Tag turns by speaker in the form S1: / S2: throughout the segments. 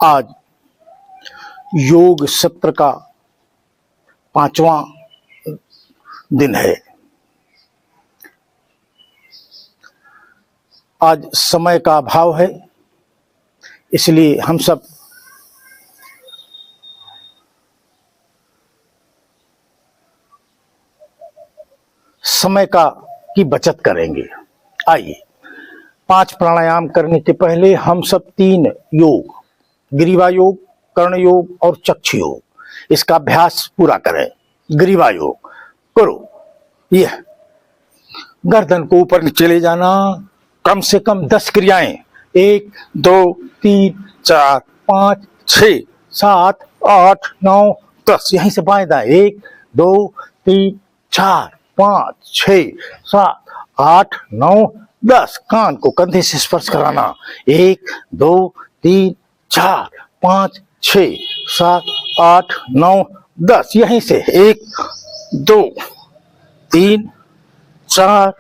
S1: आज योग सत्र का 5वां दिन है। आज समय का अभाव है, इसलिए हम सब समय की बचत करेंगे। आइए, 5 प्राणायाम करने के पहले हम सब 3 योग, ग्रीवा योग, कर्ण योग और चक्षु योग, इसका अभ्यास पूरा करें। ग्रीवा योग करो। यह गर्दन को ऊपर नीचे ले जाना, कम से कम 10 क्रियाएं। 1 2 3 4 5 6 7 8 9 10। यहीं से बाएं दाएं 1 2 3 4 5 6 7 8 9 10। कान को कंधे से स्पर्श कराना। 1 2 3 4 5 6 7 8 9 10। यहीं से 1 2 3 4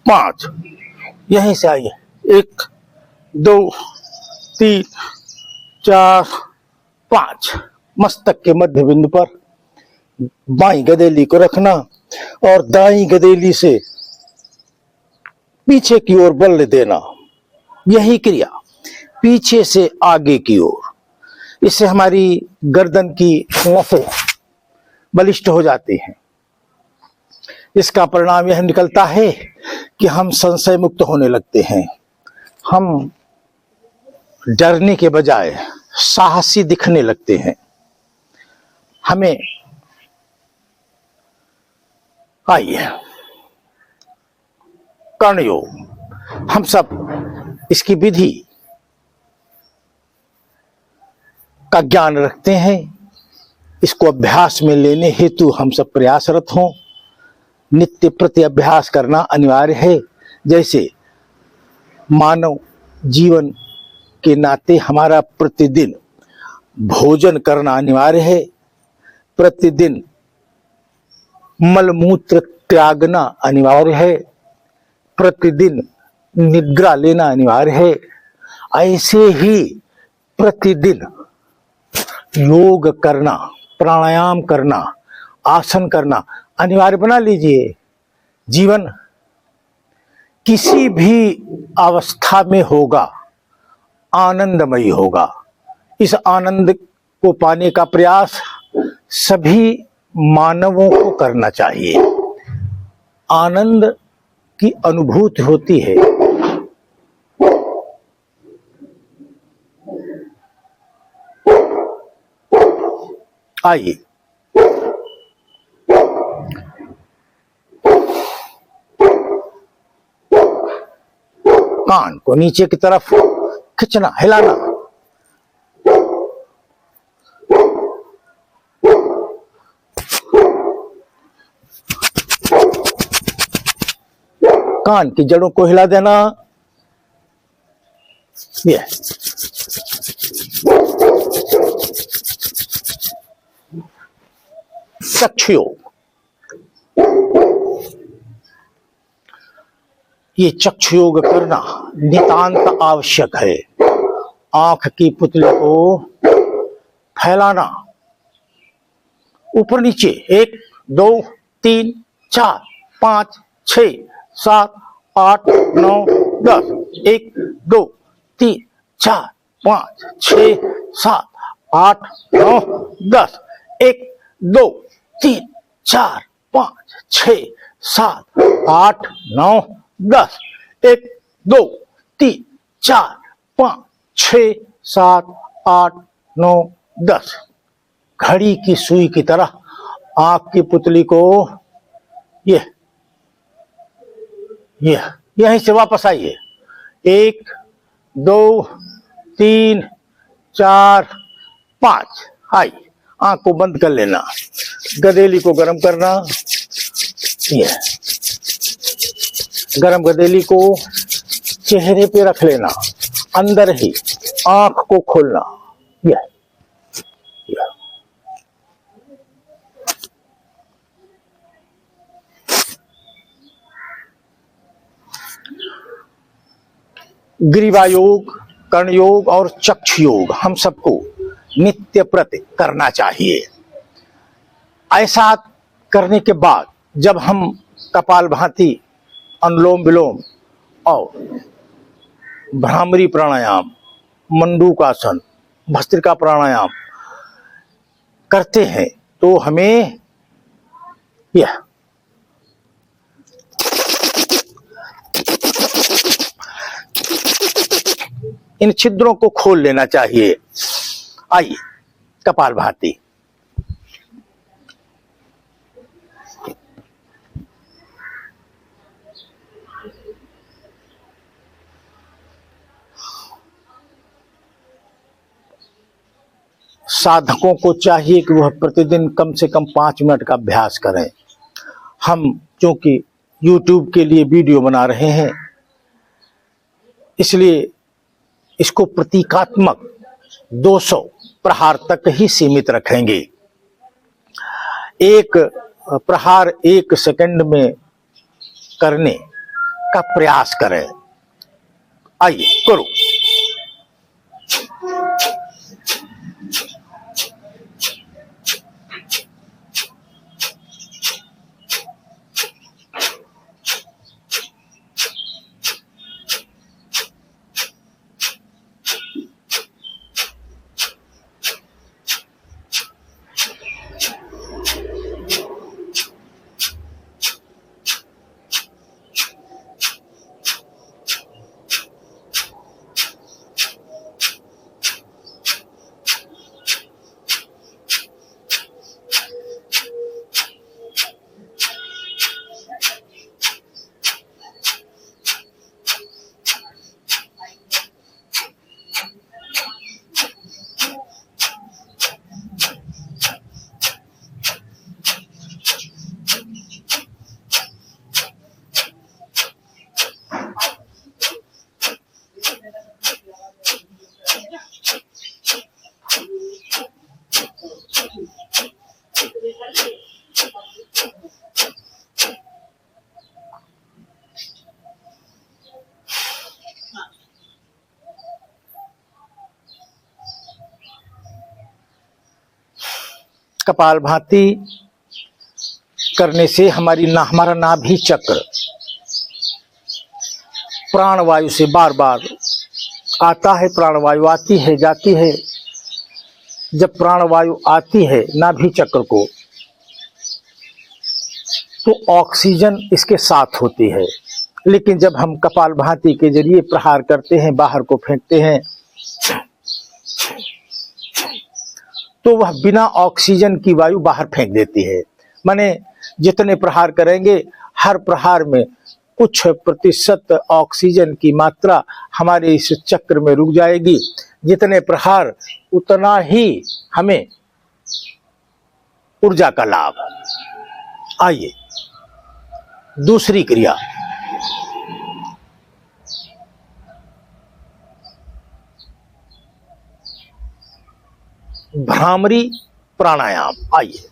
S1: 5। यहीं से आइए। 1 2 3 4 5। मस्तक के मध्य बिंदु पर बाईं गदेली को रखना और दाईं गदेली से पीछे की ओर बल देना। यही क्रिया पीछे से आगे की ओर। इससे हमारी गर्दन की नसें बलिष्ठ हो जाती हैं। इसका परिणाम यह निकलता है कि हम संशय मुक्त होने लगते हैं। हम डरने के बजाय साहसी दिखने लगते हैं। हमें आइए, कर्ण योग। हम सब इसकी विधि का ज्ञान रखते हैं। इसको अभ्यास में लेने हेतु हम सब प्रयासरत हों। नित्य प्रति अभ्यास करना अनिवार्य है। जैसे मानव जीवन के नाते हमारा प्रतिदिन भोजन करना अनिवार्य है, प्रतिदिन मलमूत्र त्यागना अनिवार्य है, प्रतिदिन निद्रा लेना अनिवार्य है, ऐसे ही प्रतिदिन योग करना, प्राणायाम करना, आसन करना अनिवार्य बना लीजिए। जीवन किसी भी अवस्था में होगा, आनंदमयी होगा। इस आनंद को पाने का प्रयास सभी मानवों को करना चाहिए। आनंद की अनुभूति होती है। आइए, कान को नीचे की तरफ खींचना, हिलाना। कान की जड़ों को हिला देना। ये चक्षु योग। ये चक्षु योग करना नितांत आवश्यक है। आंख की पुतली को फैलाना, ऊपर नीचे 1 2 3 4 5 6 7 8 9 10। 1 2 3 4 5 6 7 8 9 10। 1 2 3 4 5 6 7 8 9 10। 1 2 3 4 5 6 7 8 9 10। घड़ी की सुई की तरह आंख की पुतली को यहीं से वापस आइए। 1 2 3 4 5। आइए, आंख को बंद कर लेना। गदेली को गर्म करना। गरम गदेली को चेहरे पे रख लेना, अंदर ही आंख को खोलना। ग्रीवा योग कर्णयोग और चक्षु योग हम सबको नित्य प्रति करना चाहिए। ऐसा करने के बाद जब हम कपालभाति, अनुलोम विलोम और भ्रामरी प्राणायाम, मंडूकासन, भस्त्रिका प्राणायाम करते हैं तो हमें यह इन छिद्रों को खोल लेना चाहिए। आइए कपालभाति। साधकों को चाहिए कि वह प्रतिदिन कम से कम 5 मिनट का अभ्यास करें। हम क्योंकि YouTube के लिए वीडियो बना रहे हैं, इसलिए इसको प्रतीकात्मक 200 प्रहार तक ही सीमित रखेंगे। एक प्रहार 1 सेकंड में करने का प्रयास करें। आइए करो। कपालभाति करने से हमारा नाभि चक्र प्राणवायु से बार बार आता है, प्राणवायु आती है जाती है। जब प्राणवायु आती है नाभि चक्र को तो ऑक्सीजन इसके साथ होती है, लेकिन जब हम कपालभाति के जरिए प्रहार करते हैं, बाहर को फेंकते हैं, तो वह बिना ऑक्सीजन की वायु बाहर फेंक देती है। माने जितने प्रहार करेंगे हर प्रहार में कुछ प्रतिशत ऑक्सीजन की मात्रा हमारे इस चक्र में रुक जाएगी। जितने प्रहार उतना ही हमें ऊर्जा का लाभ। आइए दूसरी क्रिया। भ्रामरी प्राणायाम। आइए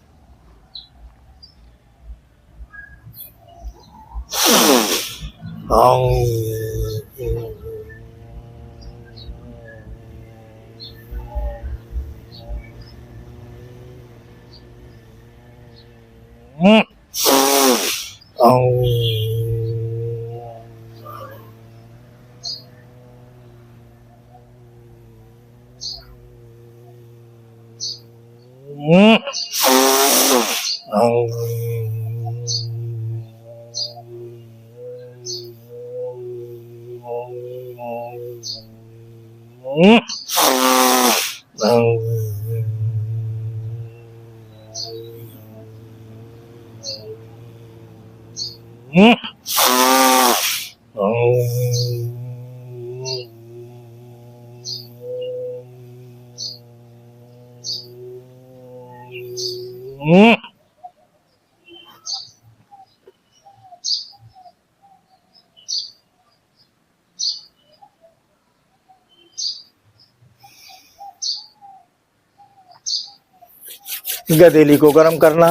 S1: गदेली को गर्म करना,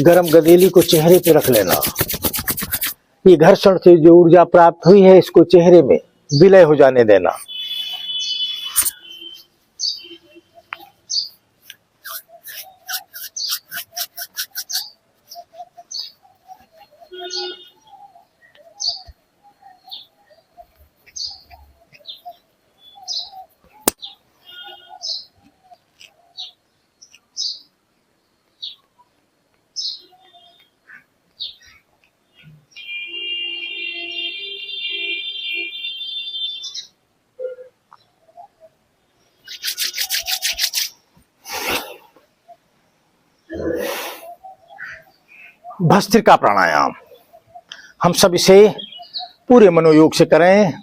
S1: गर्म गदेली को चेहरे पे रख लेना। ये घर्षण से जो ऊर्जा प्राप्त हुई है इसको चेहरे में विलय हो जाने देना। भस्त्रिका प्राणायाम। हम सब इसे पूरे मनोयोग से करें।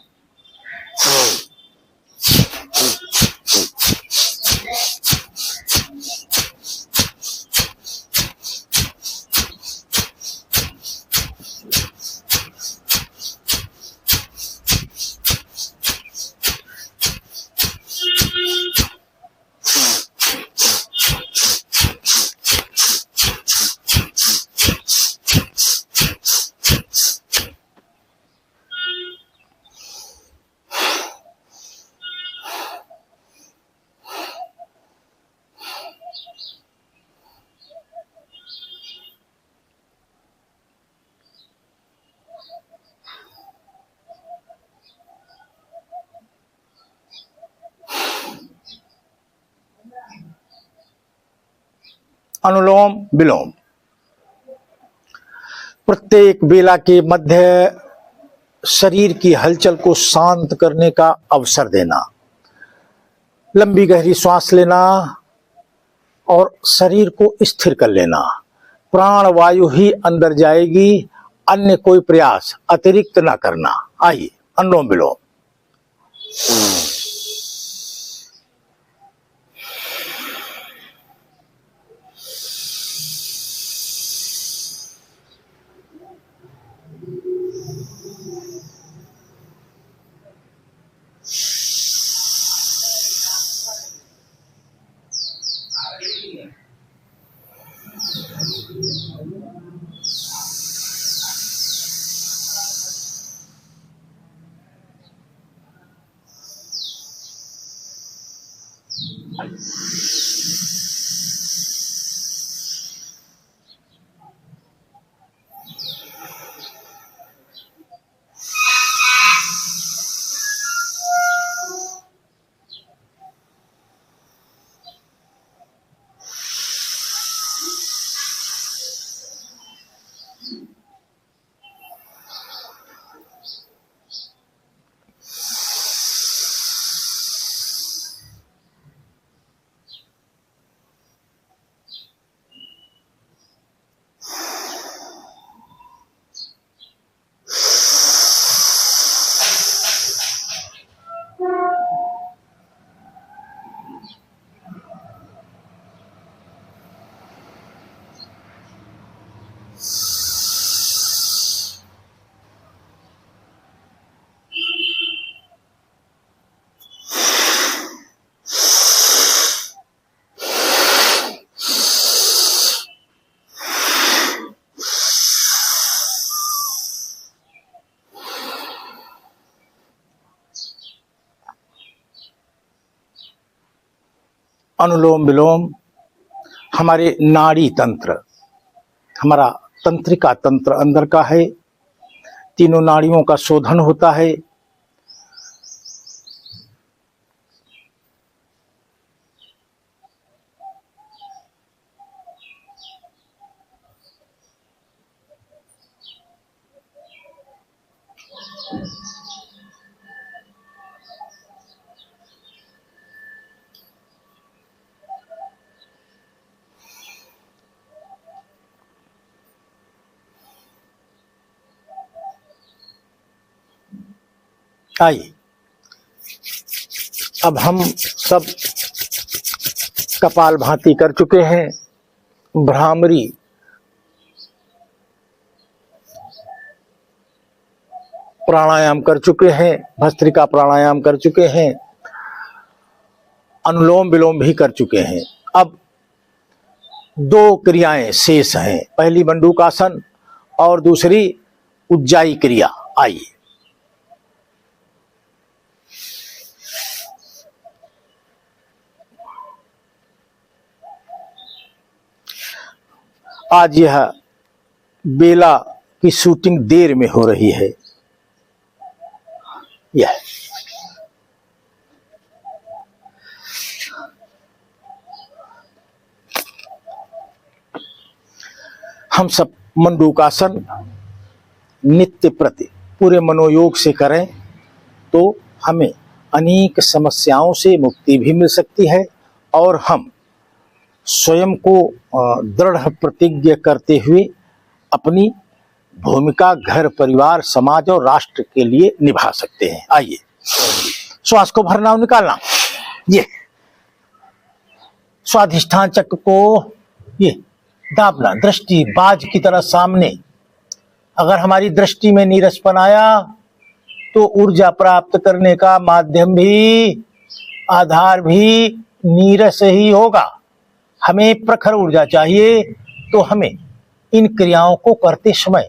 S1: अनुलोम विलोम। प्रत्येक बेला के मध्य शरीर की हलचल को शांत करने का अवसर देना, लंबी गहरी श्वास लेना और शरीर को स्थिर कर लेना। प्राण वायु ही अंदर जाएगी, अन्य कोई प्रयास अतिरिक्त न करना। आइए अनुलोम विलोम। अनुलोम विलोम हमारे नाड़ी तंत्र, हमारा तंत्रिका तंत्र अंदर का है। तीनों नाड़ियों का शोधन होता है। आइए अब हम सब कपाल भाती कर चुके हैं, भ्रामरी प्राणायाम कर चुके हैं, भस्त्रिका प्राणायाम कर चुके हैं, अनुलोम विलोम भी कर चुके हैं। अब दो क्रियाएं शेष हैं, पहली मंडूकासन और दूसरी उज्जाई क्रिया। आइए आज यह बेला की शूटिंग देर में हो रही है। यह हम सब मंडूकासन नित्य प्रति पूरे मनोयोग से करें तो हमें अनेक समस्याओं से मुक्ति भी मिल सकती है और हम स्वयं को दृढ़ प्रतिज्ञ करते हुए अपनी भूमिका घर परिवार समाज और राष्ट्र के लिए निभा सकते हैं। आइए श्वास को भरना और निकालना। ये स्वाधिष्ठान चक्र को ये दाबना, दृष्टि बाज की तरह सामने। अगर हमारी दृष्टि में नीरसपन आया तो ऊर्जा प्राप्त करने का माध्यम भी, आधार भी नीरस ही होगा। हमें प्रखर ऊर्जा चाहिए तो हमें इन क्रियाओं को करते समय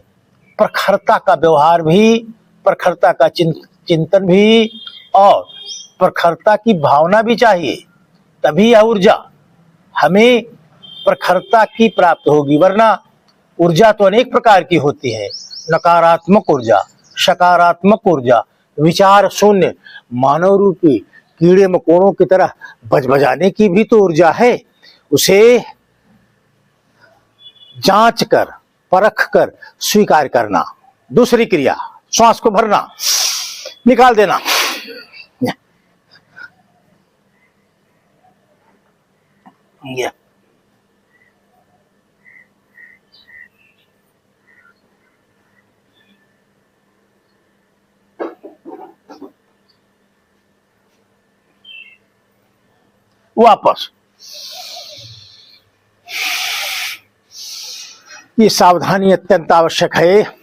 S1: प्रखरता का व्यवहार भी, प्रखरता का चिंतन भी और प्रखरता की भावना भी चाहिए। तभी यह ऊर्जा हमें प्रखरता की प्राप्त होगी। वरना ऊर्जा तो अनेक प्रकार की होती है। नकारात्मक ऊर्जा, सकारात्मक ऊर्जा, विचार शून्य, मानव रूपी कीड़े मकोड़ों की तरह बजबजाने की भी तो ऊर्जा है। उसे जांच कर, परख कर स्वीकार करना। दूसरी क्रिया, श्वास को भरना, निकाल देना। ये वापस। ये सावधानी अत्यंत आवश्यक है।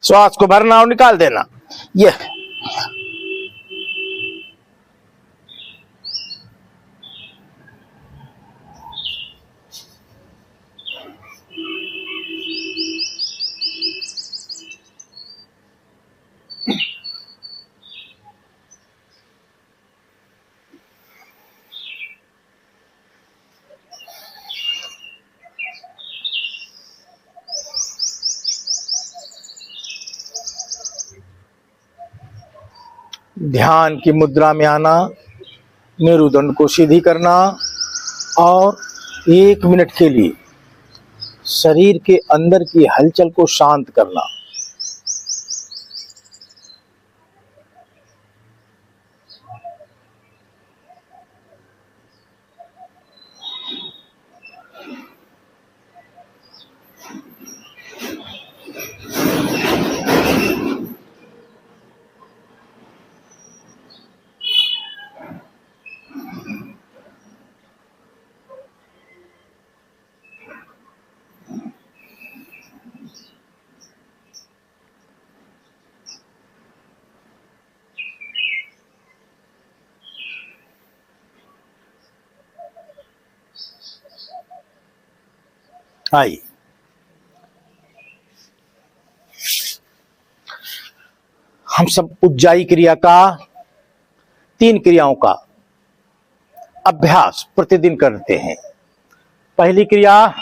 S1: श्वास को भरना और निकाल देना। ये ध्यान की मुद्रा में आना, मेरुदंड को सीधी करना और 1 मिनट के लिए शरीर के अंदर की हलचल को शांत करना। आइए हम सब उज्जाई क्रिया का, 3 क्रियाओं का अभ्यास प्रतिदिन करते हैं। पहली क्रिया,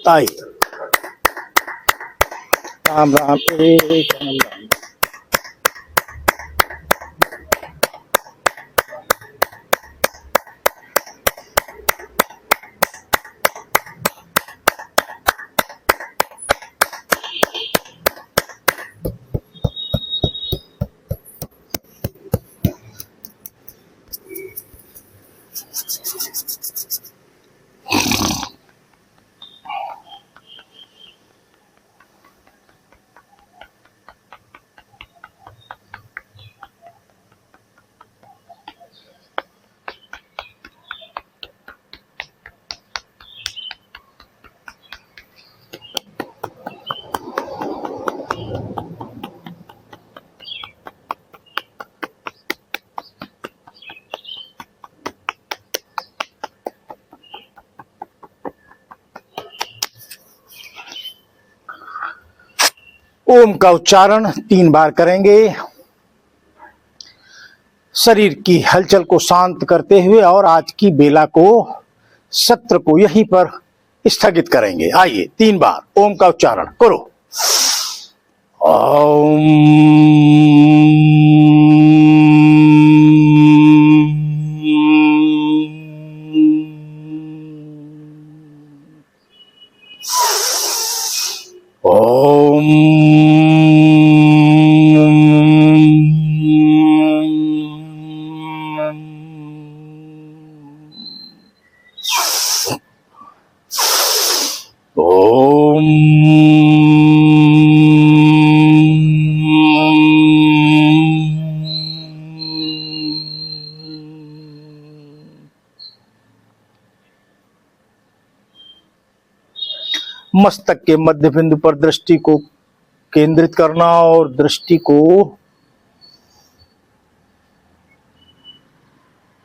S1: आई राम राम एक राम राम। ओम का उच्चारण 3 बार करेंगे। शरीर की हलचल को शांत करते हुए और आज की बेला को, सत्र को यहीं पर स्थगित करेंगे। आइए 3 बार ओम का उच्चारण करो। ओम मस्तक के मध्य बिंदु पर दृष्टि को केंद्रित करना और दृष्टि को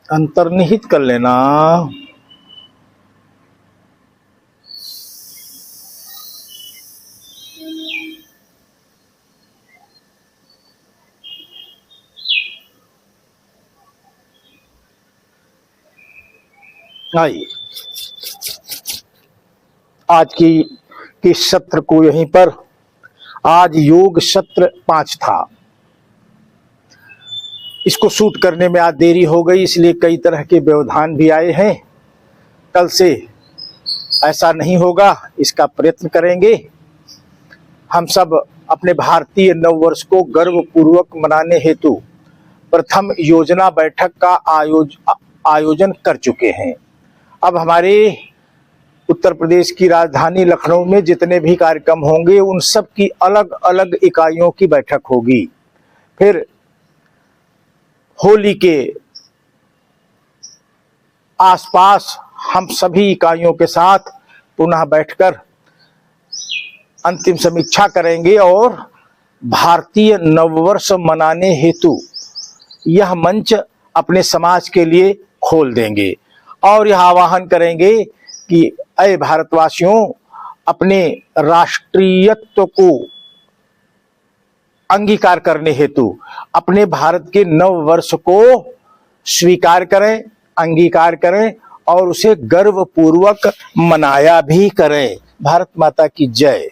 S1: अंतर्निहित कर लेना। आइए आज की सत्र को यहीं पर, आज योग सत्र 5 था। इसको शूट करने में आज देरी हो गई, इसलिए कई तरह के व्यवधान भी आए हैं। कल से ऐसा नहीं होगा, इसका प्रयत्न करेंगे। हम सब अपने भारतीय नववर्ष को गर्व पूर्वक मनाने हेतु प्रथम योजना बैठक का आयोजन कर चुके हैं। अब हमारे उत्तर प्रदेश की राजधानी लखनऊ में जितने भी कार्यक्रम होंगे उन सब की अलग अलग इकाइयों की बैठक होगी। फिर होली के आसपास हम सभी इकाइयों के साथ पुनः बैठकर अंतिम समीक्षा करेंगे और भारतीय नववर्ष मनाने हेतु यह मंच अपने समाज के लिए खोल देंगे और यह आह्वान करेंगे कि अय भारतवासियों, अपने राष्ट्रीयत्व को अंगीकार करने हेतु अपने भारत के नव वर्ष को स्वीकार करें, अंगीकार करें और उसे गर्व पूर्वक मनाया भी करें। भारत माता की जय।